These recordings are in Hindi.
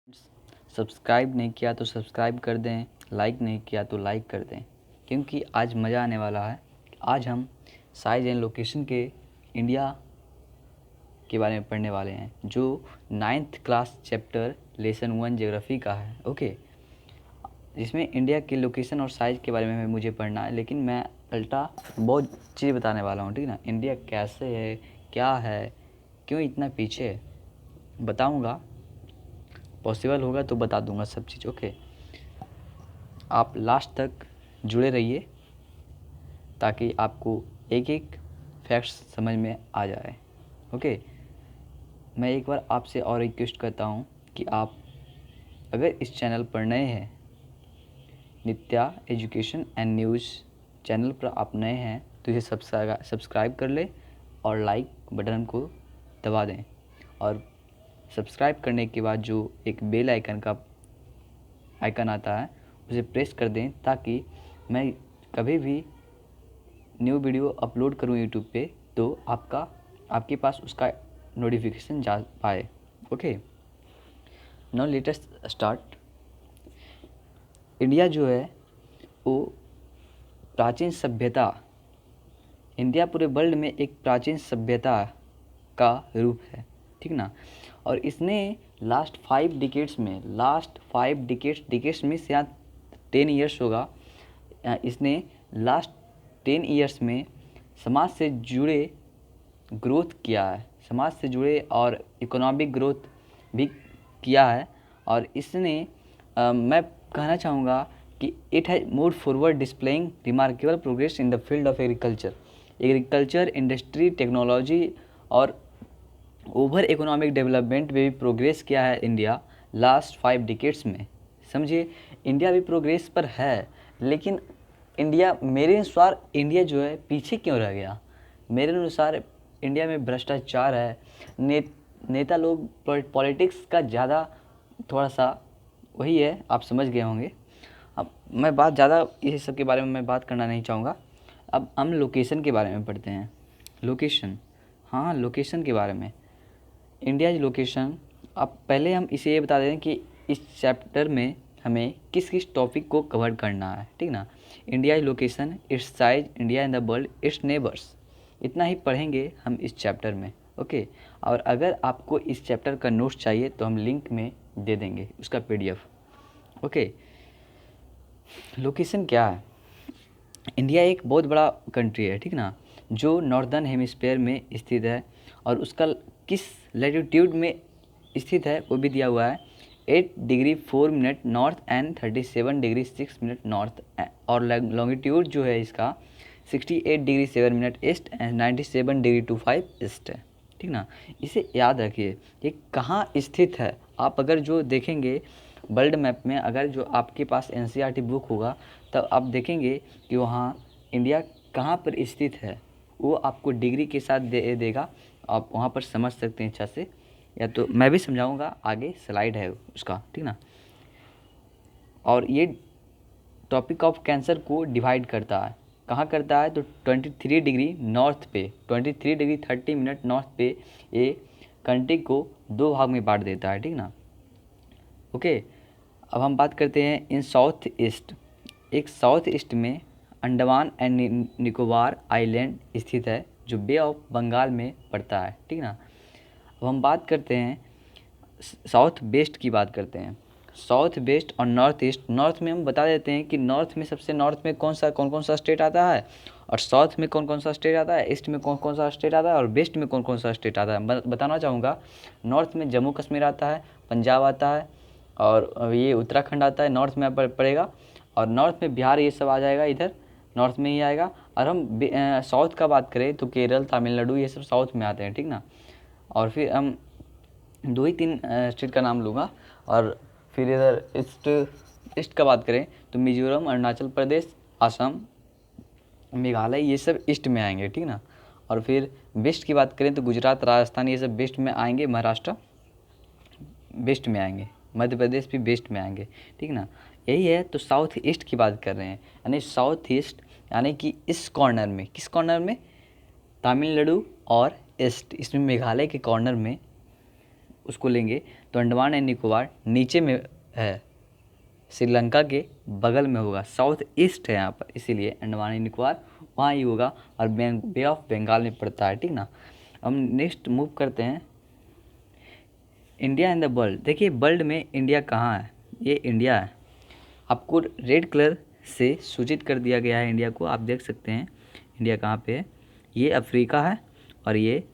सब्सक्राइब नहीं किया तो सब्सक्राइब कर दें, लाइक नहीं किया तो लाइक कर दें, क्योंकि आज मज़ा आने वाला है। आज हम साइज एंड लोकेशन के इंडिया के बारे में पढ़ने वाले हैं, जो 9th class chapter lesson 1 geography का है। ओके, जिसमें इंडिया के लोकेशन और साइज़ के बारे में मुझे पढ़ना है, लेकिन मैं अल्टा बहुत चीज़ बताने वाला हूँ, ठीक ना। इंडिया कैसे है, क्या है, क्यों इतना पीछे है, बताऊँगा। पॉसिबल होगा तो बता दूंगा सब चीज़। ओके, आप लास्ट तक जुड़े रहिए ताकि आपको एक एक फैक्ट्स समझ में आ जाए। ओके, मैं एक बार आपसे और रिक्वेस्ट करता हूँ कि आप अगर इस चैनल पर नए हैं, नित्या एजुकेशन एंड न्यूज़ चैनल पर आप नए हैं, तो इसे सब्सक्राइब कर ले और लाइक बटन को दबा दें, और सब्सक्राइब करने के बाद जो एक बेल आइकन आता है उसे प्रेस कर दें, ताकि मैं कभी भी न्यू वीडियो अपलोड करूं यूट्यूब पे तो आपके पास उसका नोटिफिकेशन जा पाए। Okay, now latest start. India जो है वो प्राचीन सभ्यता, इंडिया पूरे वर्ल्ड में एक प्राचीन सभ्यता का रूप है, ठीक ना। और इसने लास्ट 5 डिकेड्स में से यहाँ 10 ईयर्स होगा, इसने लास्ट 10 ईयर्स में समाज से जुड़े ग्रोथ किया है, समाज से जुड़े और इकोनॉमिक ग्रोथ भी किया है। और इसने मैं कहना चाहूँगा कि it has move forward displaying remarkable progress in the field of agriculture, industry, technology और ओवर इकोनॉमिक डेवलपमेंट में भी प्रोग्रेस किया है इंडिया लास्ट 5 डिकेड्स में। समझिए, इंडिया भी प्रोग्रेस पर है, लेकिन मेरे अनुसार इंडिया जो है पीछे क्यों रह गया। मेरे अनुसार इंडिया में भ्रष्टाचार है, नेता लोग पॉलिटिक्स का ज़्यादा थोड़ा सा वही है, आप समझ गए होंगे। अब मैं बात ज़्यादा इस सब के बारे में मैं बात करना नहीं चाहूँगा। अब हम लोकेशन के बारे में पढ़ते हैं। लोकेशन, हाँ, लोकेशन के बारे में, इंडिया की लोकेशन। अब पहले हम इसे ये बता दें कि इस चैप्टर में हमें किस किस टॉपिक को कवर करना है, ठीक ना। इंडिया की location, it's size, India in the world, it's neighbours, इतना ही पढ़ेंगे हम इस चैप्टर में। ओके, और अगर आपको इस चैप्टर का नोट्स चाहिए तो हम लिंक में दे देंगे उसका PDF। ओके, लोकेशन क्या है। इंडिया एक बहुत बड़ा कंट्री है, ठीक ना, जो नॉर्दर्न हेमिस्फीयर में स्थित है, और उसका किस लैटिट्यूड में स्थित है वो भी दिया हुआ है। 8 degree 4 minute north and 37 degree 6 minute north, और लॉन्गिट्यूड जो है इसका 68 degree 7 minute east and 97 degree 25 east है, ठीक ना। इसे याद रखिए, ये कहाँ स्थित है। आप अगर जो देखेंगे वर्ल्ड मैप में, अगर जो आपके पास NCERT बुक होगा, तब आप देखेंगे कि वहाँ इंडिया कहाँ पर स्थित है, वो आपको डिग्री के साथ देगा। आप वहाँ पर समझ सकते हैं अच्छा से, या तो मैं भी समझाऊंगा, आगे स्लाइड है उसका, ठीक ना। और ये टॉपिक ऑफ कैंसर को डिवाइड करता है, कहाँ करता है, तो 23 डिग्री नॉर्थ पे, 23 डिग्री 30 मिनट नॉर्थ पे ये कंट्री को 2 भाग में बांट देता है, ठीक ना। ओके, अब हम बात करते हैं इन साउथ ईस्ट। एक साउथ ईस्ट में अंडमान एंड निकोबार आइलैंड स्थित है, जो बे ऑफ बंगाल में पड़ता है, ठीक ना। अब हम बात करते हैं साउथ वेस्ट की, बात करते हैं साउथ वेस्ट और नॉर्थ ईस्ट। नॉर्थ में हम बता देते हैं कि नॉर्थ में सबसे नॉर्थ में कौन कौन सा स्टेट आता है, और साउथ में कौन कौन सा स्टेट आता है, ईस्ट में कौन कौन सा स्टेट आता है, और वेस्ट में कौन कौन सा स्टेट आता है। बताना चाहूँगा, नॉर्थ में जम्मू कश्मीर आता है, पंजाब आता है, और ये उत्तराखंड आता है, नॉर्थ में पड़ेगा। और नॉर्थ में बिहार ये सब आ जाएगा, इधर नॉर्थ में ही आएगा। और हम साउथ का बात करें तो केरल, तमिलनाडु, ये सब साउथ में आते हैं, ठीक ना। और फिर हम 2 ही 3 स्टेट का नाम लूँगा। और फिर इधर ईस्ट का बात करें तो मिजोरम, अरुणाचल प्रदेश, असम, मेघालय, ये सब ईस्ट में आएंगे, ठीक ना। और फिर वेस्ट की बात करें तो गुजरात, राजस्थान, ये सब वेस्ट में आएंगे, महाराष्ट्र वेस्ट में आएंगे, मध्य प्रदेश भी वेस्ट में आएंगे, ठीक ना। यही है, तो साउथ ईस्ट की बात कर रहे हैं, यानी साउथ ईस्ट, यानी कि इस कॉर्नर में, किस कॉर्नर में, तमिलनाडु और ईस्ट, इसमें मेघालय के कॉर्नर में उसको लेंगे तो अंडमान एंड निकोबार नीचे में है, श्रीलंका के बगल में होगा, साउथ ईस्ट है यहाँ पर, इसीलिए अंडमान एंड निकोबार वहाँ ही होगा और बे ऑफ बंगाल में पड़ता है, ठीक ना। हम नेक्स्ट मूव करते हैं, इंडिया इन द वर्ल्ड। देखिए वर्ल्ड में इंडिया कहाँ है, ये इंडिया है, आपको रेड कलर से सूचित कर दिया गया है इंडिया को, आप देख सकते हैं इंडिया कहाँ पे है। ये अफ्रीका है और ये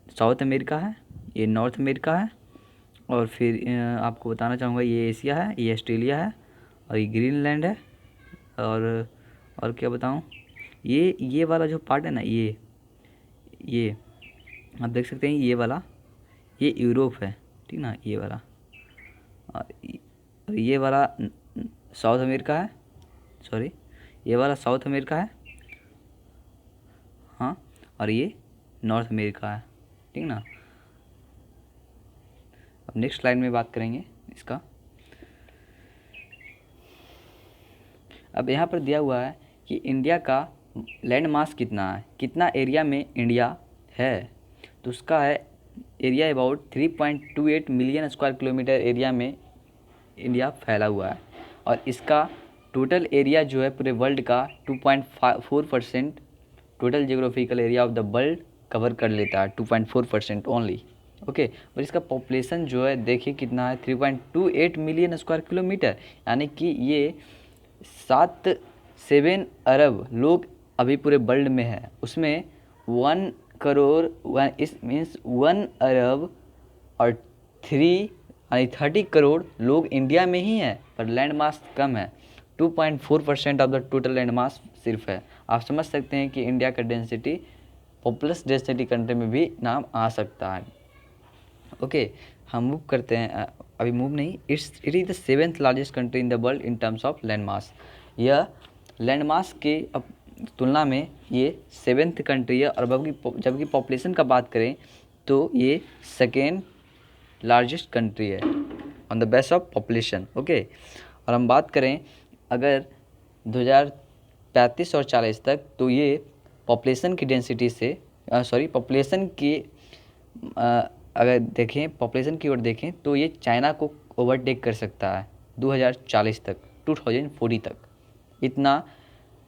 साउथ अमेरिका है, ये नॉर्थ अमेरिका है, और फिर आपको बताना चाहूँगा ये एशिया है, ये ऑस्ट्रेलिया है, और ये ग्रीनलैंड है, और क्या बताऊँ, ये वाला जो पार्ट है ना, ये आप देख सकते हैं, ये वाला ये यूरोप है, ठीक ना, ये वाला, और ये वाला साउथ अमेरिका है, सॉरी ये वाला साउथ अमेरिका है, हाँ, और ये नॉर्थ अमेरिका है, ठीक ना। अब नेक्स्ट स्लाइड में बात करेंगे इसका। अब यहाँ पर दिया हुआ है कि इंडिया का लैंड मास कितना है, कितना एरिया में इंडिया है, तो उसका है area about 3.28 million square kilometre area में इंडिया फैला हुआ है, और इसका टोटल एरिया जो है पूरे वर्ल्ड का 2.4% total geographical area of the world cover कर लेता है, 2.4% ओनली, ओके। और इसका पॉपुलेशन जो है देखिए कितना है, 3.28 मिलियन स्क्वायर किलोमीटर, यानी कि ये 7 अरब लोग अभी पूरे वर्ल्ड में है, उसमें 1 करोड़ इस मीन्स 1 अरब और 30 करोड़ लोग इंडिया में ही हैं, पर लैंड मास कम है, 2.4% of the total land mass सिर्फ है। आप समझ सकते हैं कि इंडिया का डेंसिटी पॉपुलस डेंसिटी कंट्री में भी नाम आ सकता है, ओके। हम मूव करते हैं, अभी मूव नहीं, it is the 7th largest country in the world in terms of land mass. यह लैंड मास के तुलना में ये 7th कंट्री है, और जबकि पॉपुलेशन का बात करें तो ये 2nd लार्जेस्ट कंट्री है on the base of population, okay. और हम बात करें अगर 2035 और 40 तक, तो ये पॉपुलेशन की डेंसिटी से पॉपुलेशन की अगर देखें, पॉपुलेशन की ओर देखें तो ये चाइना को ओवरटेक कर सकता है 2040 तक, 2040 तक, इतना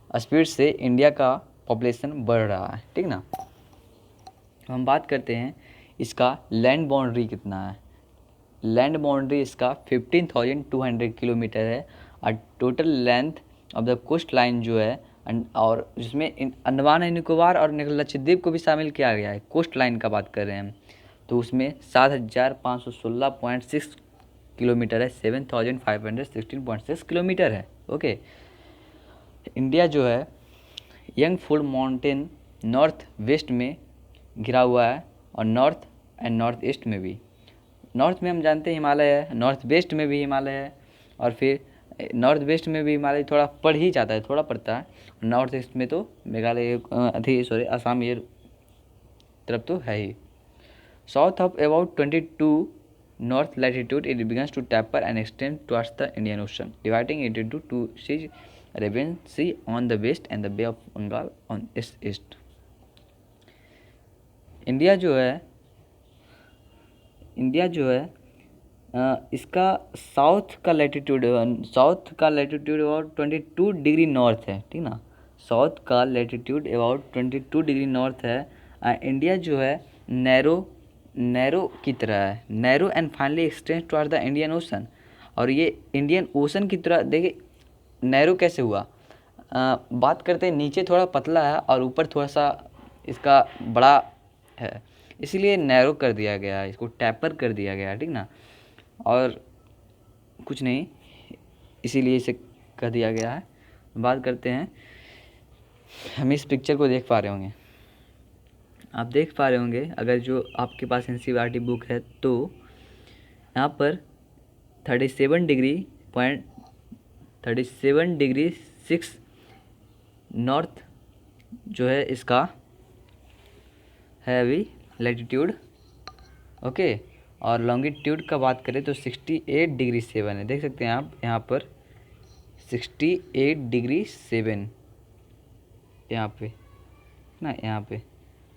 स्पीड से इंडिया का पॉपुलेशन बढ़ रहा है, ठीक ना। हम बात करते हैं इसका लैंड बाउंड्री कितना है। लैंड बाउंड्री इसका 15,200 किलोमीटर है, और total length of the coastline जो है, और जिसमें अंडमान एंड निकोबार और लक्षद्वीप को भी शामिल किया गया है, कोस्ट लाइन का बात कर रहे हैं हम, तो उसमें 7,516.6 किलोमीटर है, 7,516.6 किलोमीटर है, ओके। इंडिया जो है young full mountain north west में घिरा हुआ है, और नॉर्थ एंड नॉर्थ ईस्ट में भी। नॉर्थ में हम जानते हैं हिमालय है, नॉर्थ वेस्ट में भी हिमालय है, और फिर नॉर्थ वेस्ट में भी हिमालय थोड़ा पड़ ही जाता है, थोड़ा पड़ता है, नॉर्थ ईस्ट में तो मेघालय असम ये तरफ तो है ही। South of about 22 north latitude it begins to taper and extend towards the Indian Ocean, dividing it into 2 seas, Arabian Sea on the west and the Bay of Bengal on east. India जो है इसका साउथ का लैटिट्यूड अबाउट 22 डिग्री नॉर्थ है, ठीक ना, साउथ का लैटिट्यूड अबाउट 22 डिग्री नॉर्थ है। इंडिया जो है नैरो की तरह है, narrow and finally extend toward the Indian ocean, और ये इंडियन ओशन की तरह। देखिए नैरो कैसे हुआ, बात करते हैं, नीचे थोड़ा पतला है और ऊपर थोड़ा सा इसका बड़ा है, इसीलिए नैरो कर दिया गया है, इसको टैपर कर दिया गया है, ठीक ना, और कुछ नहीं, इसीलिए इसे कर दिया गया है। बात करते हैं, हम इस पिक्चर को देख पा रहे होंगे, आप देख पा रहे होंगे अगर जो आपके पास NCERT बुक है, तो यहाँ पर 37 डिग्री 6 नॉर्थ जो है इसका है अभी लैटिट्यूड, ओके। और लॉन्गिट्यूड का बात करें तो 68 डिग्री 7 है, देख सकते हैं आप यहाँ पर 68 डिग्री 7 यहाँ पे ना, यहाँ पे,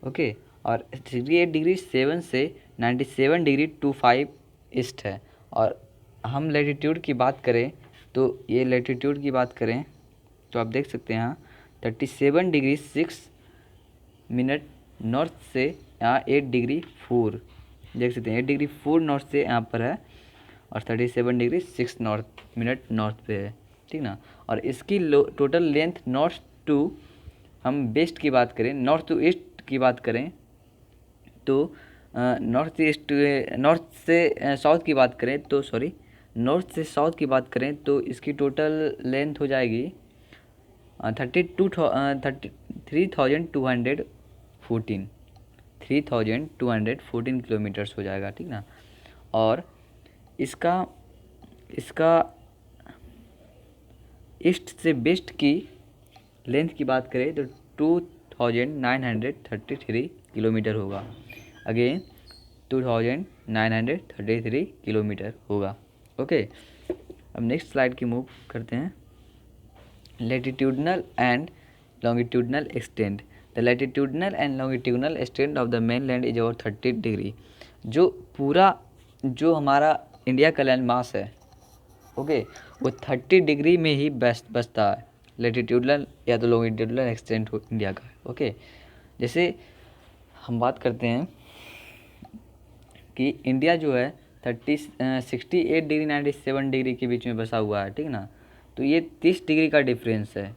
ओके। और 68 डिग्री 7 से 97 डिग्री 25 ईस्ट है। और हम लैटिट्यूड की बात करें तो ये लैटिट्यूड की बात करें तो आप देख सकते हैं यहाँ 37 डिग्री 6 मिनट नॉर्थ से यहाँ 8 डिग्री 4 देख सकते हैं, 8 डिग्री 4 नॉर्थ से यहाँ पर है और 37 डिग्री 6 नॉर्थ मिनट नॉर्थ पे है, ठीक ना। और इसकी टोटल लेंथ नॉर्थ टू हम वेस्ट की बात करें, नॉर्थ टू ईस्ट की बात करें तो नॉर्थ से साउथ की बात करें तो नॉर्थ से साउथ की बात करें तो इसकी टोटल लेंथ हो जाएगी 3214 किलोमीटर्स हो जाएगा, ठीक ना। और इसका ईस्ट से वेस्ट की लेंथ की बात करें तो 2933 किलोमीटर होगा। अगेन 2933 किलोमीटर होगा। ओके, अब नेक्स्ट स्लाइड की मूव करते हैं। Latitudinal and longitudinal extent. The latitudinal and longitudinal extent of the main land is about 30 degree. जो हमारा इंडिया का लैंड मास है, ओके, वो 30 डिग्री में ही बसता है। लैटिट्यूडनल या तो लॉन्गिट्यूडनल एक्सटेंट हो इंडिया का, ओके। जैसे हम बात करते हैं कि इंडिया जो है 68 डिग्री 97 डिग्री के बीच में बसा हुआ है, ठीक ना। तो ये 30 डिग्री का डिफरेंस है,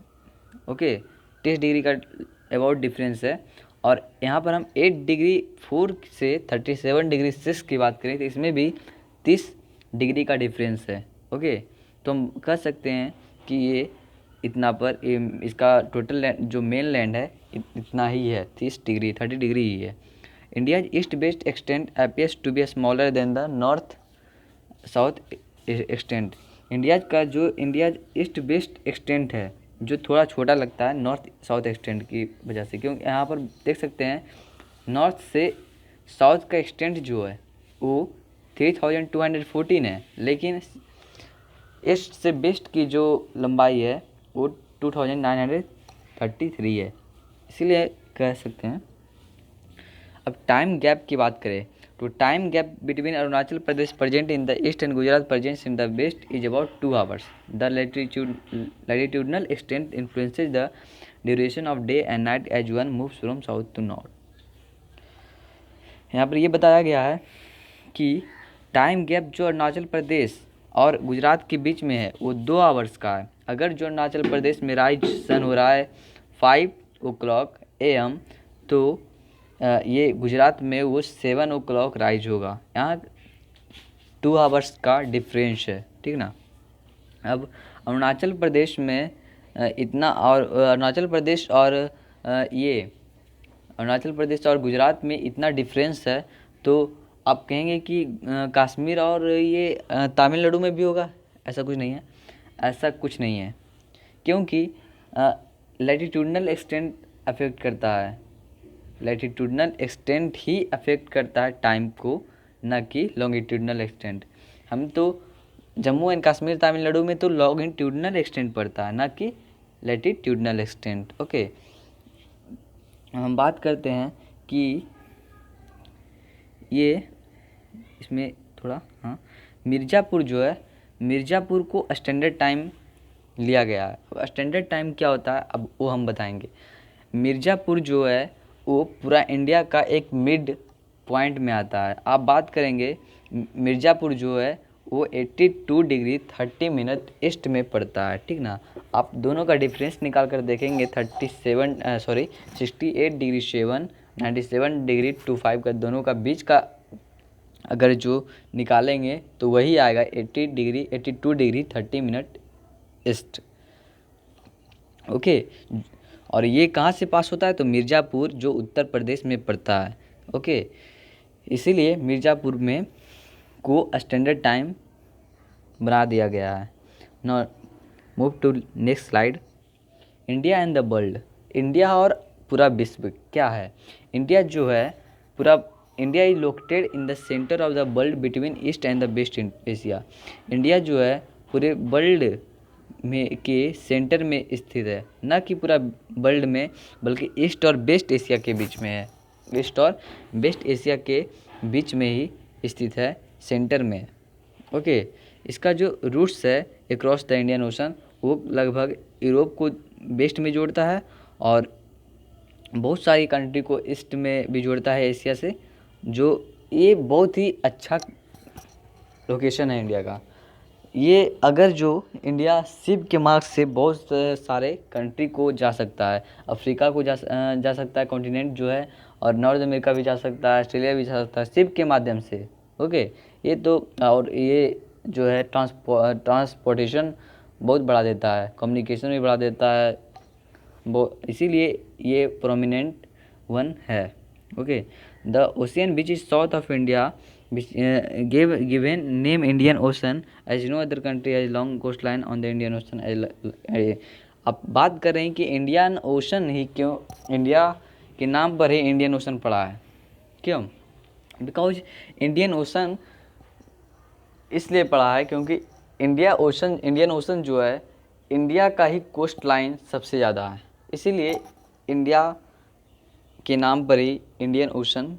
ओके, 30 डिग्री का अबाउट डिफरेंस है। और यहाँ पर हम 8 डिग्री 4 से 37 डिग्री 6 की बात करें तो इसमें भी 30 डिग्री का डिफरेंस है, ओके। तो हम कह सकते हैं कि ये इतना पर इसका टोटल जो मेन लैंड है इतना ही है, 30 डिग्री ही है। India's east west extent appears to be smaller than the north south extent. India's east west extent है जो थोड़ा छोटा लगता है नॉर्थ साउथ एक्सटेंट की वजह से, क्योंकि यहाँ पर देख सकते हैं नॉर्थ से साउथ का एक्सटेंट जो है वो 3214 है, लेकिन ईस्ट से वेस्ट की जो लंबाई है वो 2933 है, इसीलिए कह सकते हैं। अब टाइम गैप की बात करें तो time gap between Arunachal Pradesh present in the east and Gujarat present in the west is about 2 hours. The latitudinal extent influences the duration of day and night as one moves from south to north. यहाँ पर ये बताया गया है कि टाइम गैप जो अरुणाचल प्रदेश और गुजरात के बीच में है वो 2 आवर्स का है। अगर जो अरुणाचल प्रदेश में राइज सन हो रहा है 5 AM तो ये गुजरात में वो 7 राइज होगा। यहाँ 2 आवर्स का डिफरेंस है, ठीक ना। अब अरुणाचल प्रदेश में इतना और अरुणाचल प्रदेश और गुजरात में इतना डिफरेंस है तो आप कहेंगे कि कश्मीर और ये तमिलनाडु में भी होगा, ऐसा कुछ नहीं है, क्योंकि लैटिट्यूडनल एक्सटेंट अफेक्ट करता है। लैटिट्यूडनल एक्सटेंट ही अफेक्ट करता है टाइम को, ना कि लॉन्गिट्यूडनल एक्सटेंट। हम तो जम्मू एंड कश्मीर तमिलनाडु में तो लॉन्गिट्यूडनल एक्सटेंट पड़ता है, ना कि लैटिट्यूडनल एक्सटेंट, ओके। हम बात करते हैं कि ये इसमें थोड़ा मिर्ज़ापुर जो है, मिर्ज़ापुर को स्टैंडर्ड टाइम लिया गया है। स्टैंडर्ड टाइम क्या होता है अब वो हम बताएंगे। मिर्ज़ापुर जो है वो पूरा इंडिया का एक मिड पॉइंट में आता है। आप बात करेंगे मिर्ज़ापुर जो है वो 82 डिग्री 30 मिनट ईस्ट में पड़ता है, ठीक ना। आप दोनों का डिफरेंस निकाल कर देखेंगे 68 डिग्री 7 97 डिग्री 25 का दोनों का बीच का अगर जो निकालेंगे तो वही आएगा 82 डिग्री 30 मिनट ईस्ट, ओके। और ये कहाँ से पास होता है तो मिर्ज़ापुर जो उत्तर प्रदेश में पड़ता है, ओके। इसीलिए मिर्ज़ापुर में को स्टैंडर्ड टाइम बना दिया गया है। Now move to next slide. India and the world. India और पूरा विश्व क्या है। इंडिया जो है India is located in the centre of the world between east and the west Asia. India जो है पूरे वर्ल्ड में के सेंटर में स्थित है, ना कि पूरा वर्ल्ड में, बल्कि ईस्ट और वेस्ट एशिया के बीच में है। ईस्ट और वेस्ट एशिया के बीच में ही स्थित है। सेंटर में है। ओके, इसका जो रूट्स है अक्रॉस द इंडियन ओशन वो लगभग यूरोप को वेस्ट में जोड़ता है और बहुत सारी कंट्री को ईस्ट में भी जोड़ता है एशिया से। जो ये बहुत ही अच्छा लोकेशन है इंडिया का। ये अगर जो इंडिया शिप के मार्ग से बहुत सारे कंट्री को जा सकता है, अफ्रीका को जा सकता है कॉन्टिनेंट जो है, और नॉर्थ अमेरिका भी जा सकता है, ऑस्ट्रेलिया भी जा सकता है शिप के माध्यम से। ओके, ये तो और ये जो है ट्रांसपोर्टेशन बहुत बढ़ा देता है, कम्युनिकेशन भी बढ़ा देता है वो, इसीलिए ये प्रोमिनेंट वन है। Okay, the ocean beach is south of India gave given name Indian Ocean as no other country has long coastline on the Indian Ocean। अब बात कर रहे हैं कि इंडियन ओशन ही क्यों इंडिया के नाम पर ही इंडियन ओशन पड़ा है, क्यों? बिकॉज इंडियन ओशन इसलिए पड़ा है क्योंकि इंडियन ओशन जो है इंडिया का ही कोस्ट लाइन सबसे ज़्यादा है, इसीलिए इंडिया के नाम पर ही इंडियन ओशन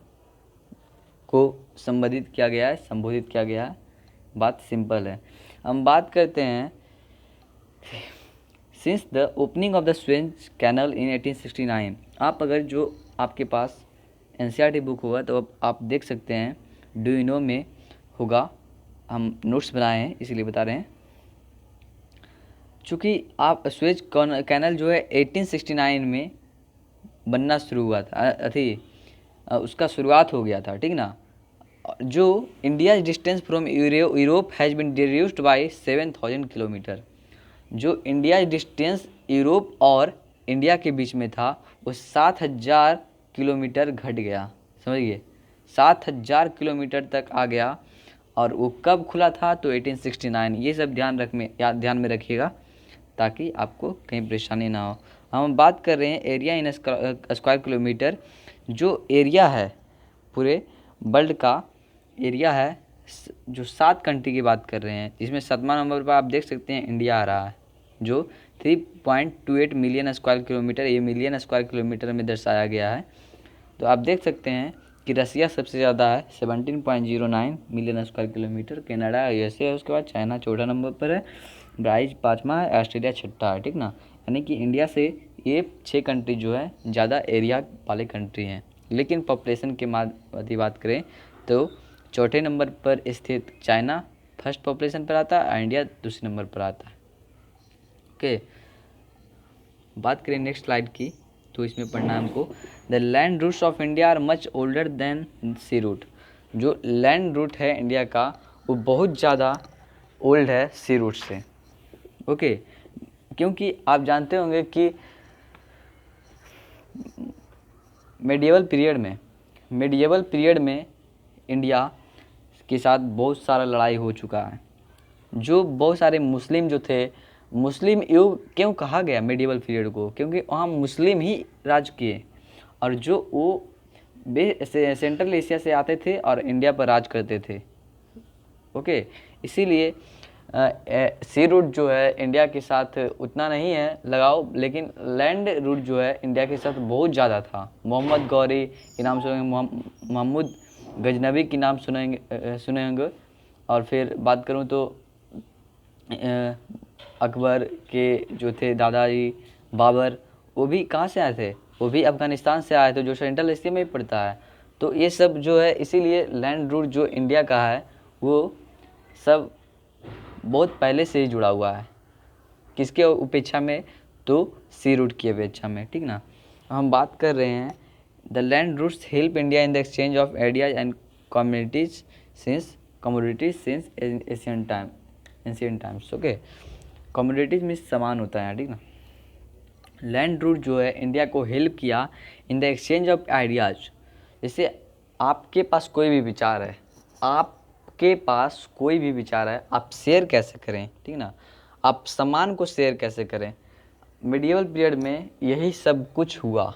को संबोधित किया गया है। बात सिंपल है। हम बात करते हैं since the opening of the Suez Canal in 1869। आप अगर जो आपके पास एनसीईआरटी बुक होगा तो आप देख सकते हैं, डू यू नो में होगा, हम नोट्स बनाए हैं इसीलिए बता रहे हैं। चूँकि आप स्वेज कैनल जो है 1869 में बनना शुरू हुआ था, उसका शुरुआत हो गया था, ठीक ना। जो India distance from Europe has been reduced by 7000 kilometre. जो इंडिया डिस्टेंस यूरोप और इंडिया के बीच में था वो 7000 किलोमीटर घट गया, समझिए 7000 किलोमीटर तक आ गया। और वो कब खुला था? तो 1869। ये सब ध्यान में रखिएगा ताकि आपको कहीं परेशानी ना हो। हम बात कर रहे हैं एरिया इन स्क्वायर किलोमीटर। जो एरिया है पूरे वर्ल्ड का एरिया है, जो 7 कंट्री की बात कर रहे हैं, इसमें 7वां नंबर पर आप देख सकते हैं इंडिया आ रहा है जो 3.28 मिलियन स्क्वायर किलोमीटर, ये मिलियन स्क्वायर किलोमीटर में दर्शाया गया है। तो आप देख सकते हैं कि रसिया सबसे ज़्यादा है 17.09 million square kilometre, Canada USA है, उसके बाद चाइना 14 नंबर पर है, ब्राज़ील 5वां है, ऑस्ट्रेलिया 6ठा है, ठीक ना। यानी कि इंडिया से ये 6 कंट्री जो है ज़्यादा एरिया वाले कंट्री हैं। लेकिन पॉपुलेशन के बात करें तो चौथे नंबर पर स्थित चाइना फर्स्ट पॉपुलेशन पर आता है, इंडिया दूसरे नंबर पर आता है। ओके, बात करें नेक्स्ट स्लाइड की तो इसमें पढ़ना है हमको, the land routes of India are much older than sea route. जो लैंड रूट है इंडिया का वो बहुत ज़्यादा ओल्ड है सी रूट से। ओके, क्योंकि आप जानते होंगे कि मेडिएवल पीरियड में इंडिया के साथ बहुत सारा लड़ाई हो चुका है। जो बहुत सारे मुस्लिम जो थे, मुस्लिम युग क्यों कहा गया मेडिएवल पीरियड को? क्योंकि वहाँ मुस्लिम ही राज किए और जो वो सेंट्रल एशिया से आते थे और इंडिया पर राज करते थे। ओके, इसीलिए सी रूट जो है इंडिया के साथ उतना नहीं है लगाव, लेकिन लैंड रूट जो है इंडिया के साथ बहुत ज़्यादा था। मोहम्मद गौरी के नाम सुनेंगे, महमूद गजनबी की नाम सुने होंगे। और फिर बात करूं तो अकबर के जो थे दादाजी बाबर, वो भी कहाँ से आए थे? वो भी अफ़गानिस्तान से आए थे, जो सेंट्रल एशिया में ही पड़ता है। तो ये सब जो है इसीलिए लैंड रूट जो इंडिया का है वो सब बहुत पहले से ही जुड़ा हुआ है। किसके अपेक्षा में? तो सी रूट की अपेक्षा में, ठीक ना। हम बात कर रहे हैं the land routes help India in the exchange of ideas and communities since Asian times. Okay, communities में समान होता है, ठीक ना। लैंड रूट जो है इंडिया को हेल्प किया इन द एक्सचेंज ऑफ आइडियाज। जैसे आपके पास कोई भी विचार है, आप शेयर कैसे करें, ठीक ना। आप सामान को शेयर कैसे करें? मिडिवल पीरियड में यही सब कुछ हुआ,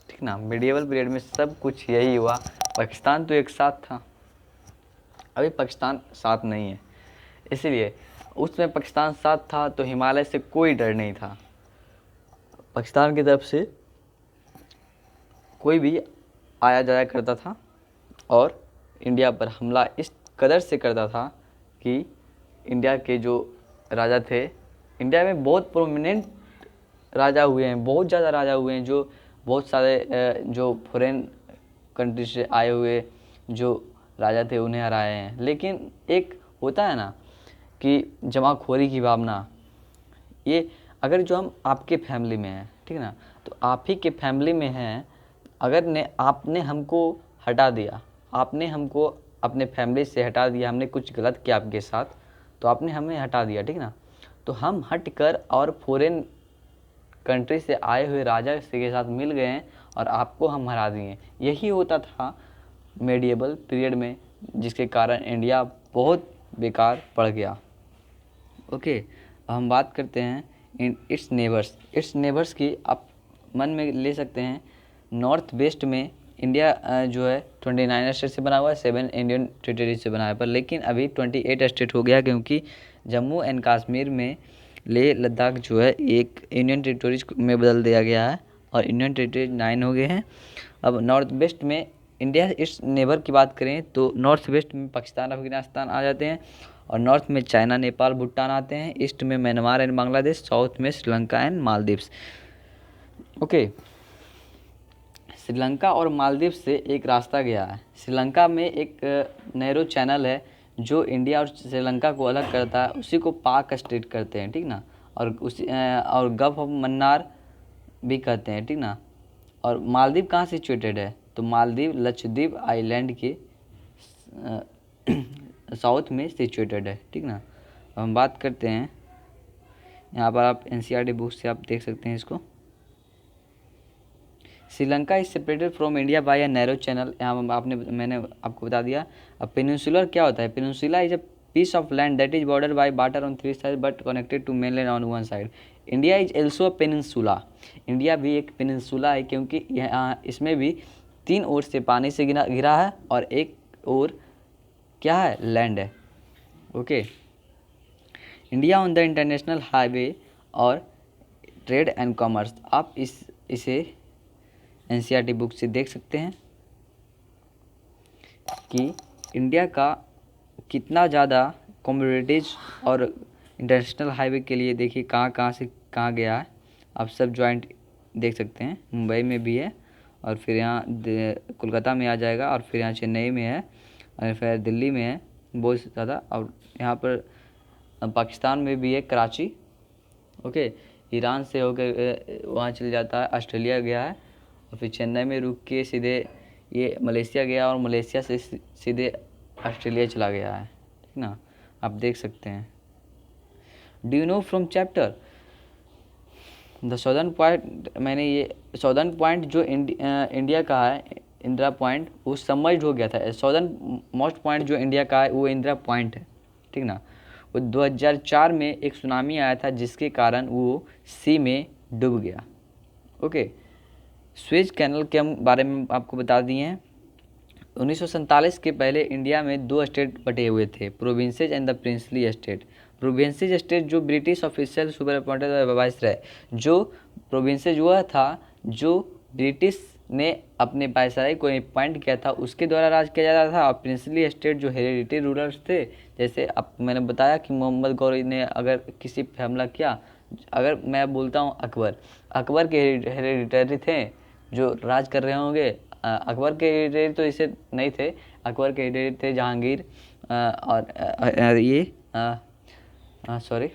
ठीक ना। मिडिवल पीरियड में सब कुछ यही हुआ। पाकिस्तान तो एक साथ था, अभी पाकिस्तान साथ नहीं है, इसीलिए उसमें पाकिस्तान साथ था तो हिमालय से कोई डर नहीं था। पाकिस्तान की तरफ से कोई भी आया जाया करता था और इंडिया पर हमला इस कदर से करता था कि इंडिया के जो राजा थे, इंडिया में बहुत प्रोमिनेंट राजा हुए हैं, बहुत ज़्यादा राजा हुए हैं, जो बहुत सारे जो फॉरेन कंट्री से आए हुए जो राजा थे उन्हें हराए हैं। लेकिन एक होता है ना कि जमाखोरी की भावना, ये अगर जो हम आपके फैमिली में हैं, ठीक है ना, तो आप ही के फैमिली में हैं, अगर आपने हमको हटा दिया, आपने हमको अपने फैमिली से हटा दिया, हमने कुछ गलत किया आपके साथ, तो आपने हमें हटा दिया, ठीक ना, तो हम हट कर और फॉरेन कंट्री से आए हुए राजा के साथ मिल गए हैं और आपको हम हरा दिए। यही होता था मेडिएवल पीरियड में, जिसके कारण इंडिया बहुत बेकार पड़ गया। ओके, अब हम बात करते हैं इट्स नेबर्स की। आप मन में ले सकते हैं, नॉर्थ वेस्ट में इंडिया जो है 29 स्टेट से बना हुआ है, 7 इंडियन टेरिटरी से बना है, पर लेकिन अभी 28 स्टेट हो गया, क्योंकि जम्मू एंड कश्मीर में लेह लद्दाख जो है एक इंडियन टेरिटरीज में बदल दिया गया है और इंडियन टेरिटरी 9 हो गए हैं। अब नॉर्थ वेस्ट में इंडिया इट्स नेबर की बात करें तो नॉर्थ वेस्ट में पाकिस्तान, अफगानिस्तान आ जाते हैं, और नॉर्थ में चाइना, नेपाल, भूटान आते हैं, ईस्ट में म्यांमार एंड बांग्लादेश, साउथ में श्रीलंका एंड मालदीव्स। ओके, श्रीलंका और मालदीव से एक रास्ता गया है। श्रीलंका में एक नैरो चैनल है जो इंडिया और श्रीलंका को अलग करता है, उसी को पाक स्ट्रेट कहते हैं, ठीक ना, और और गल्फ ऑफ मन्नार भी कहते हैं, ठीक ना। और मालदीव कहाँ सिचुएटेड है, तो मालदीव लक्षद्वीप आइलैंड के साउथ में सिचुएटेड है, ठीक ना। अब हम बात करते हैं, यहाँ पर आप एनसीईआरटी बुक से आप देख सकते हैं इसको। Sri Lanka is separated from India by a narrow channel. यहाँ मैंने आपको बता दिया। अब पेनिनसुलर क्या होता है, peninsula is a piece of land that is border by water on 3 side but connected to mainland on 1 side. India is also a peninsula. India भी एक पेनिनसुला है, क्योंकि यहाँ इसमें भी 3 ओर से पानी से घिरा है और एक ओर क्या है, लैंड है। Okay, India on the international highway और ट्रेड एंड कॉमर्स। आप इसे एनसीईआरटी बुक से देख सकते हैं कि इंडिया का कितना ज़्यादा कमोडिटीज और इंटरनेशनल हाईवे के लिए देखिए कहाँ कहाँ से कहाँ गया है। आप सब जॉइंट देख सकते हैं, मुंबई में भी है और फिर यहाँ कोलकाता में आ जाएगा और फिर यहाँ चेन्नई में है और फिर दिल्ली में है बहुत ज़्यादा, और यहाँ पर पाकिस्तान में भी है, कराची। ओके, ईरान से होकर वहाँ चल जाता है, ऑस्ट्रेलिया गया है और फिर चेन्नई में रुक के सीधे ये मलेशिया गया और मलेशिया से सीधे ऑस्ट्रेलिया चला गया है, ठीक ना, आप देख सकते हैं। Do you know from chapter the southern point, मैंने ये सदर्न पॉइंट जो इंडिया का है, इंदिरा पॉइंट, वो सबमर्ज्ड हो गया था। सदर्न मोस्ट पॉइंट जो इंडिया का है वो इंदिरा पॉइंट है, ठीक ना। वो 2004 में एक सुनामी आया था जिसके कारण वो सी में डूब गया। ओके, स्वेज कैनल के हम बारे में आपको बता दिए हैं। 1947 के पहले इंडिया में 2 स्टेट बटे हुए थे, provinces and the princely state. Provinces state जो British official super appointed viceroy, जो प्रोविंसेज वह था जो ब्रिटिश ने अपने वाइसराय को अपॉइंट किया था, उसके द्वारा राज किया जाता था। और प्रिंसली स्टेट जो हेरिडिटरी रूलर्स थे, जैसे अब मैंने बताया कि मोहम्मद गौरी ने अगर किसी पर हमला किया, अगर मैं बोलता हूँ अकबर के हेरिडिटरी थे जो राज कर रहे होंगे। अकबर के हेरिडिटरी तो इसे नहीं थे, अकबर के हेरिडिटरी थे जहांगीर और ये सॉरी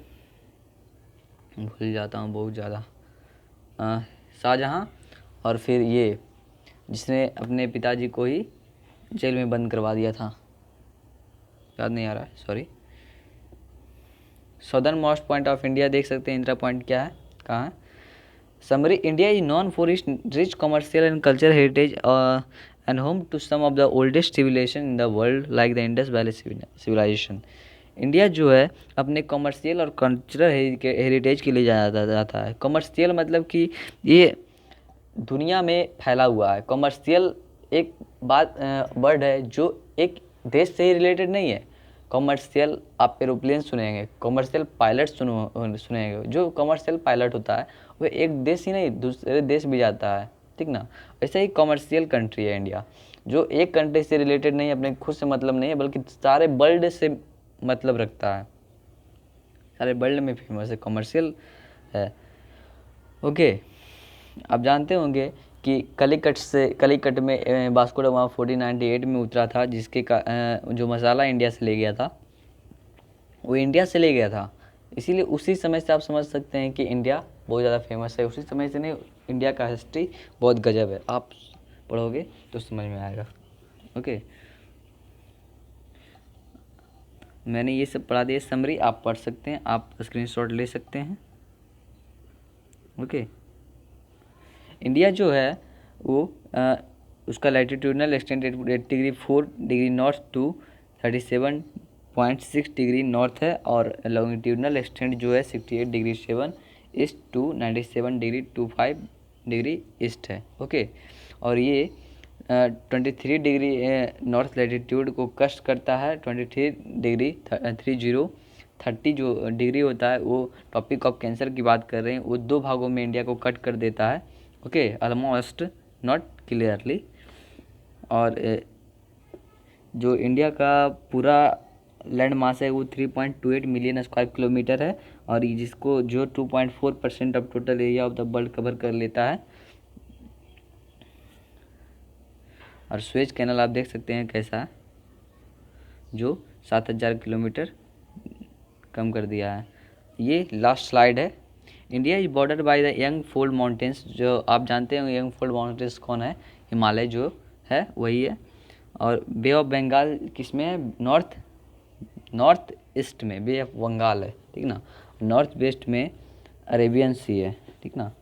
भूल जाता हूँ बहुत ज़्यादा, शाहजहाँ, और फिर ये जिसने अपने पिताजी को ही जेल में बंद करवा दिया था, याद नहीं आ रहा है, sorry. Southernmost point of India देख सकते हैं, इंदिरा पॉइंट क्या है, कहाँ है। Summary, India is known for its rich commercial and culture heritage and home to some of the oldest civilisation in the world like the Indus valley civilisation. India जो है अपने कमर्शियल और कल्चरल हेरिटेज के लिए जाना जाता है। कमर्शियल मतलब कि ये दुनिया में फैला हुआ है। कमर्शियल एक वर्ड है जो एक देश से ही रिलेटेड नहीं है। कमर्शियल आप एरोप्लेन सुनेंगे, कमर्शियल पायलट सुनेंगे। जो कमर्शियल पायलट होता है वो एक देश ही नहीं दूसरे देश भी जाता है, ठीक ना। ऐसे ही कमर्शियल कंट्री है इंडिया। जो एक कंट्री से रिलेटेड नहीं है, अपने खुद से मतलब नहीं है, बल्कि सारे वर्ल्ड से मतलब रखता है, सारे वर्ल्ड में फेमस है, कमर्शियल है। ओके, आप जानते होंगे कि कलिकट में वास्को ड गामा 1498 में उतरा था, जिसके जो मसाला इंडिया से ले गया था वो इंडिया से ले गया था। इसीलिए उसी समय से आप समझ सकते हैं कि इंडिया बहुत ज़्यादा फेमस है। उसी समय से नहीं, इंडिया का हिस्ट्री बहुत गजब है, आप पढ़ोगे तो समझ में आएगा। ओके, मैंने ये सब पढ़ा दिया समरी, आप पढ़ सकते हैं, आप स्क्रीनशॉट ले सकते हैं। ओके, इंडिया जो है वो उसका latitudinal extend 8 degree 4 degree north to 37.6 degree north है, और लॉन्गिट्यूडनल एक्सटेंड जो है 68 degree 7 east to 97 degree 25 degree east है। ओके, और ये 23 डिग्री नॉर्थ लैटिट्यूड को कष्ट करता है। 23 डिग्री 30 जो डिग्री होता है वो टॉपिक ऑफ कैंसर की बात कर रहे हैं, वो 2 भागों में इंडिया को कट कर देता है। Okay, almost not clearly. और जो इंडिया का पूरा लैंड मास है वो 3.28 मिलियन स्क्वायर किलोमीटर है, और जिसको जो 2.4% of total area of the world cover कर लेता है। और स्वेज कैनल आप देख सकते हैं कैसा है, जो 7000 किलोमीटर कम कर दिया है। ये लास्ट स्लाइड है। India is border by the young fold mountains, जो आप जानते हैं यंग फोल्ड माउंटेन्स कौन है, हिमालय जो है वही है। और बे ऑफ बंगाल किस में है, नॉर्थ ईस्ट में बे ऑफ बंगाल है, ठीक ना। नॉर्थ वेस्ट में अरेबियन सी है, ठीक ना।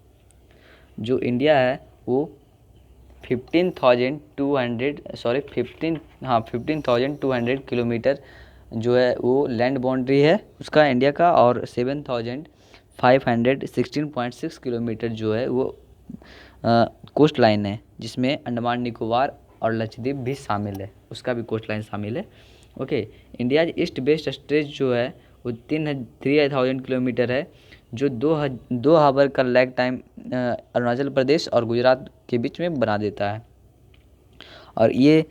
जो इंडिया है वो 15,200 किलोमीटर जो है वो लैंड बाउंड्री है उसका इंडिया का, और 7,516.6 किलोमीटर जो है वो कोस्ट लाइन है, जिसमें अंडमान निकोबार और लक्षद्वीप भी शामिल है, उसका भी कोस्ट लाइन शामिल है। Okay, India east west stretch जो है वो 3,000 किलोमीटर है, जो 2 हावर का लैग टाइम अरुणाचल प्रदेश और गुजरात के बीच में बना देता है। और ये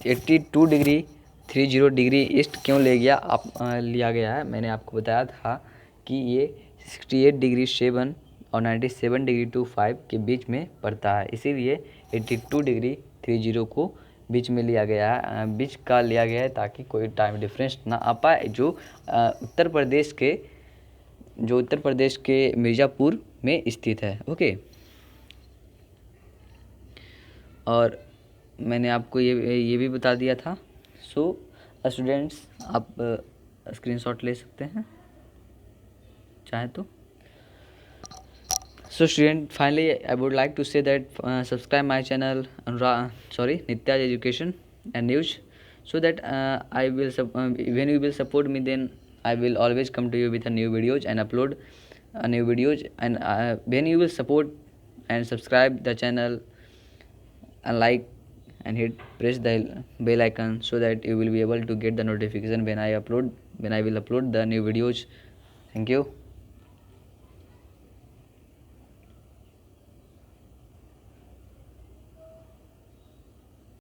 82 डिग्री 30 डिग्री ईस्ट क्यों लिया गया है, मैंने आपको बताया था कि ये 68 डिग्री 7 और 97 डिग्री 25 के बीच में पड़ता है, इसीलिए 82 डिग्री 30 को बीच में लिया गया है, बीच का लिया गया है, ताकि कोई टाइम डिफरेंस ना आ पाए, जो उत्तर प्रदेश के मिर्ज़ापुर में स्थित है। ओके, और मैंने आपको ये भी बता दिया था। सो स्टूडेंट्स, आप स्क्रीनशॉट ले सकते हैं चाहे तो। So student, finally I would like to say that subscribe my channel Nitya's Education and News, so that when you will support me, then I will always come to you with a new videos and upload new videos. And when you will support and subscribe the channel and like and press the bell icon, so that you will be able to get the notification when I will upload the new videos. Thank you.